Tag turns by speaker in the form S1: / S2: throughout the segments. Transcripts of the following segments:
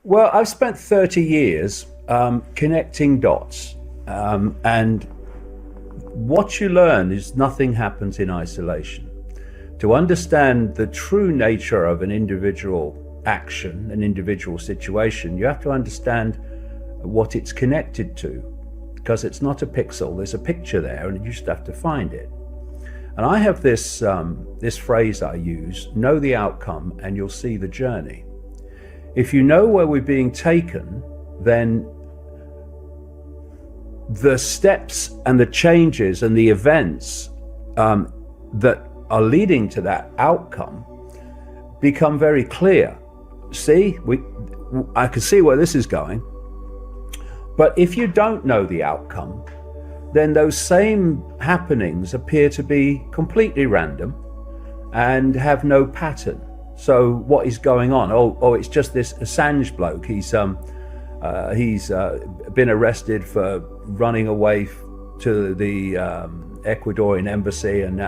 S1: Well, I've spent 30 years connecting dots, and what you learn is nothing happens in isolation. To understand the true nature of an individual action, an individual situation, you have to understand what it's connected to, because it's not a pixel, there's a picture there and you just have to find it. And I have this phrase I use: know the outcome and you'll see the journey. If you know where we're being taken, then the steps and the changes and the events that are leading to that outcome become very clear. See, I can see where this is going. But if you don't know the outcome, then those same happenings appear to be completely random and have no pattern. So what is going on? Oh, it's just this Assange bloke. He's been arrested for running away to the Ecuadorian embassy, and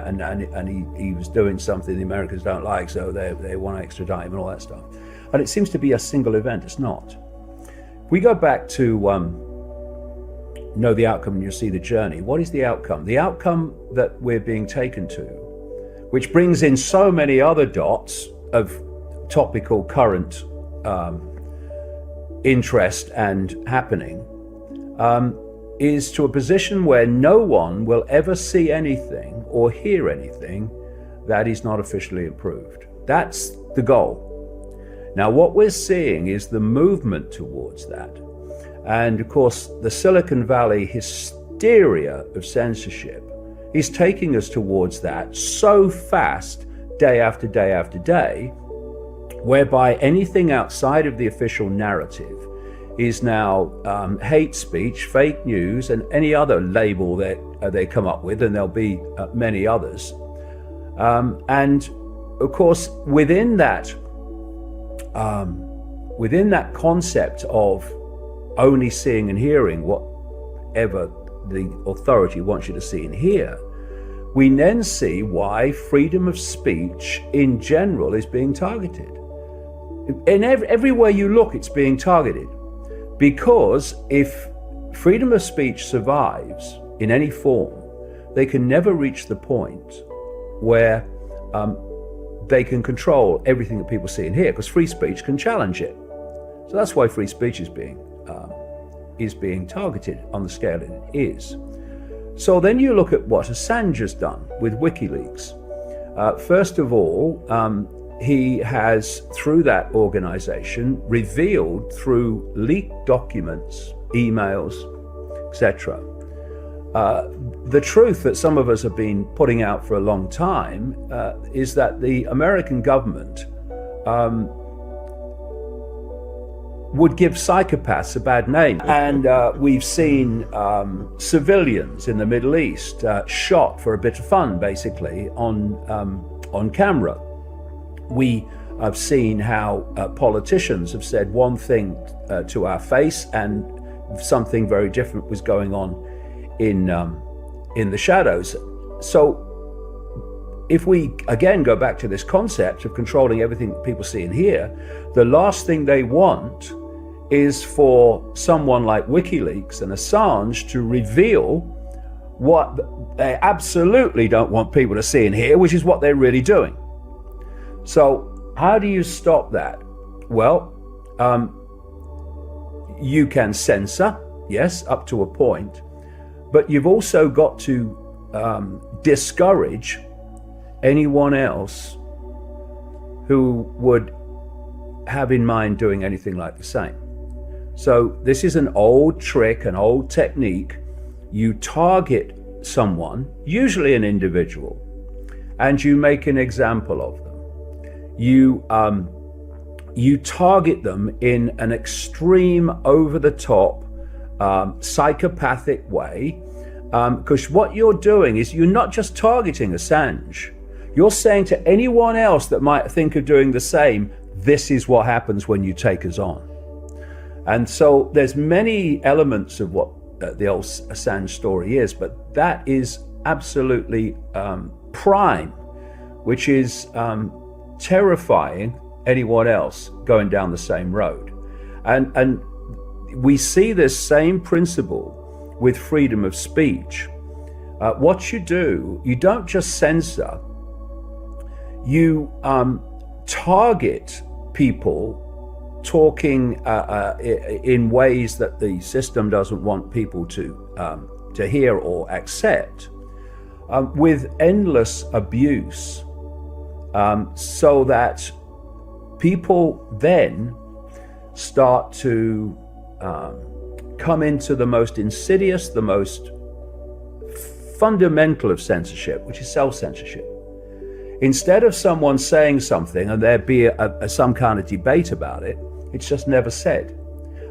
S1: he was doing something the Americans don't like, so they want to extradite him and all that stuff. And it seems to be a single event. It's not. We go back to know the outcome and you'll see the journey. What is the outcome? The outcome that we're being taken to, which brings in so many other dots of topical current interest and happening, is to a position where no one will ever see anything or hear anything that is not officially approved. That's the goal. Now, what we're seeing is the movement towards that. And of course, the Silicon Valley hysteria of censorship is taking us towards that so fast, day after day after day, whereby anything outside of the official narrative is now hate speech, fake news, and any other label that they come up with, and there'll be many others. And of course, within that concept of only seeing and hearing whatever the authority wants you to see and hear, we then see why freedom of speech in general is being targeted. In everywhere you look, it's being targeted. Because if freedom of speech survives in any form, they can never reach the point where they can control everything that people see and hear, because free speech can challenge it. So that's why free speech is being targeted on the scale it is. So then you look at what Assange has done with WikiLeaks. First of all, he has, through that organization, revealed through leaked documents, emails, etc., the truth that some of us have been putting out for a long time is that the American government would give psychopaths a bad name. And we've seen civilians in the Middle East shot for a bit of fun, basically, on camera. We have seen how politicians have said one thing to our face and something very different was going on in the shadows. So if we again go back to this concept of controlling everything that people see and hear, the last thing they want is for someone like WikiLeaks and Assange to reveal what they absolutely don't want people to see and hear, which is what they're really doing. So how do you stop that? Well, you can censor, yes, up to a point, but you've also got to discourage anyone else who would have in mind doing anything like the same. So this is an old trick, an old technique. You target someone, usually an individual, and you make an example of them. You target them in an extreme, over-the-top, psychopathic way, because what you're doing is you're not just targeting Assange. You're saying to anyone else that might think of doing the same, this is what happens when you take us on. And so there's many elements of what the old Assange story is, but that is absolutely prime, which is terrifying anyone else going down the same road. And we see this same principle with freedom of speech. What you do, you don't just censor, you target people talking in ways that the system doesn't want people to hear or accept, with endless abuse, so that people then start to come into the most insidious, the most fundamental of censorship, which is self-censorship. Instead of someone saying something and there be some kind of debate about it, it's just never said.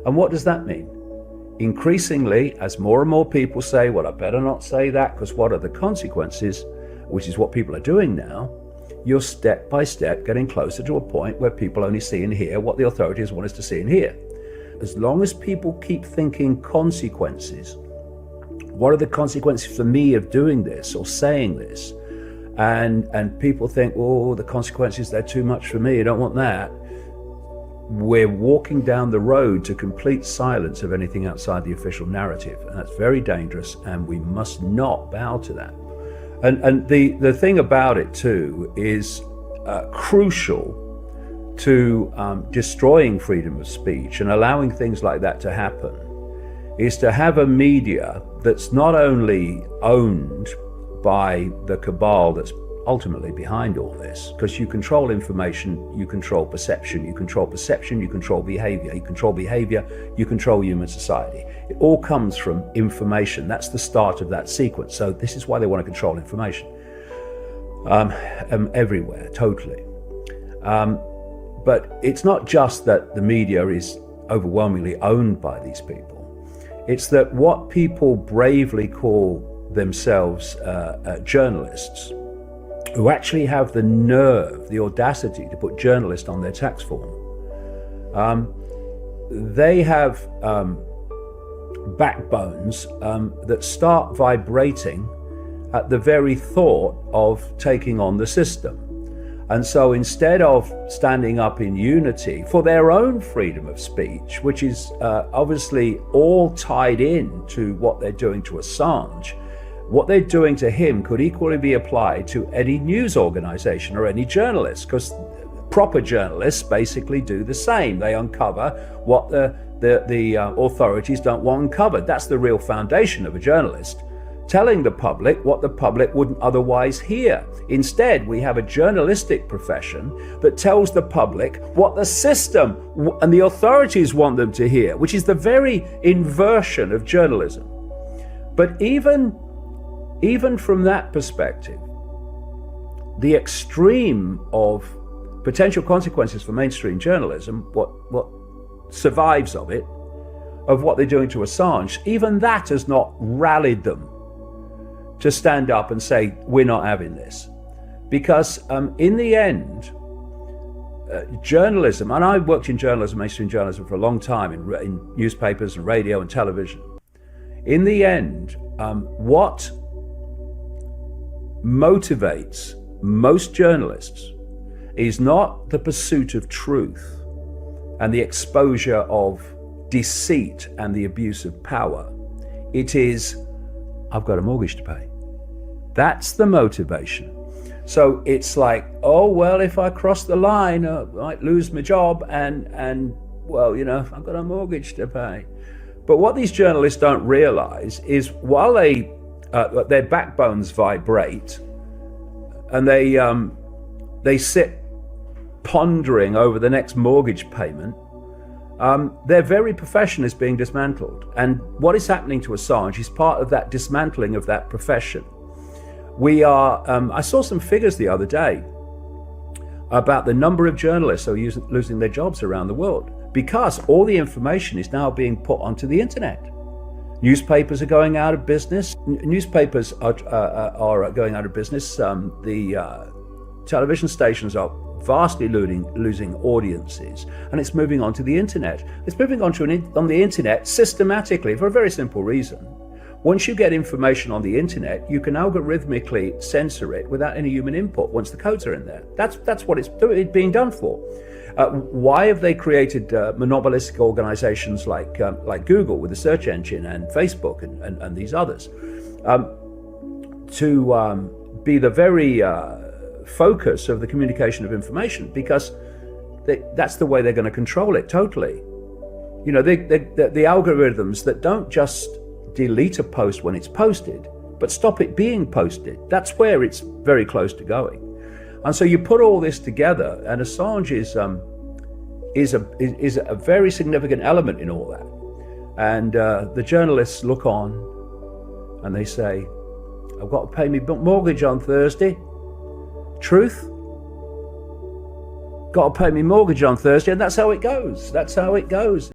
S1: And what does that mean? Increasingly, as more and more people say, well, I better not say that because what are the consequences, which is what people are doing now, you're step by step getting closer to a point where people only see and hear what the authorities want us to see and hear. As long as people keep thinking consequences, what are the consequences for me of doing this or saying this? And people think, oh, the consequences, they're too much for me, I don't want that. We're walking down the road to complete silence of anything outside the official narrative. And that's very dangerous, and we must not bow to that. And the thing about it too is crucial to destroying freedom of speech and allowing things like that to happen is to have a media that's not only owned by the cabal that's ultimately behind all this, because you control information, you control perception, you control perception, you control behavior, you control behavior, you control human society. It all comes from information. That's the start of that sequence. So this is why they want to control information everywhere, totally. But it's not just that the media is overwhelmingly owned by these people. It's that what people bravely call themselves journalists, who actually have the nerve, the audacity to put journalist on their tax form, they have backbones that start vibrating at the very thought of taking on the system. And so instead of standing up in unity for their own freedom of speech, which is obviously all tied in to what they're doing to Assange, what they're doing to him could equally be applied to any news organization or any journalist, because proper journalists basically do the same. They uncover what the authorities don't want uncovered. That's the real foundation of a journalist, telling the public what the public wouldn't otherwise hear. Instead, we have a journalistic profession that tells the public what the system and the authorities want them to hear, which is the very inversion of journalism. But even from that perspective, the extreme of potential consequences for mainstream journalism, what survives of it, of what they're doing to Assange, even that has not rallied them to stand up and say, we're not having this. Because in the end, journalism, and I worked in journalism, mainstream journalism for a long time in newspapers and radio and television. In the end, what motivates most journalists is not the pursuit of truth and the exposure of deceit and the abuse of power. It is, I've got a mortgage to pay. That's the motivation. So it's like, oh, well, if I cross the line, I might lose my job and well, you know, I've got a mortgage to pay. But what these journalists don't realize is while their backbones vibrate and they sit pondering over the next mortgage payment, their very profession is being dismantled. And what is happening to Assange is part of that dismantling of that profession. We are, I saw some figures the other day about the number of journalists who are losing their jobs around the world because all the information is now being put onto the internet. Newspapers are going out of business. Newspapers are going out of business. The television stations are vastly losing audiences, and it's moving on to the internet. It's moving on the internet systematically for a very simple reason. Once you get information on the internet, you can algorithmically censor it without any human input once the codes are in there. That's what it's being done for. Why have they created monopolistic organizations like Google with the search engine and Facebook and these others to be the very focus of the communication of information? Because that's the way they're going to control it totally. You know, the algorithms that don't just delete a post when it's posted, but stop it being posted. That's where it's very close to going. And so you put all this together, and Assange is a very significant element in all that. And the journalists look on and they say, I've got to pay my mortgage on Thursday. Truth? Got to pay me mortgage on Thursday, and that's how it goes. That's how it goes.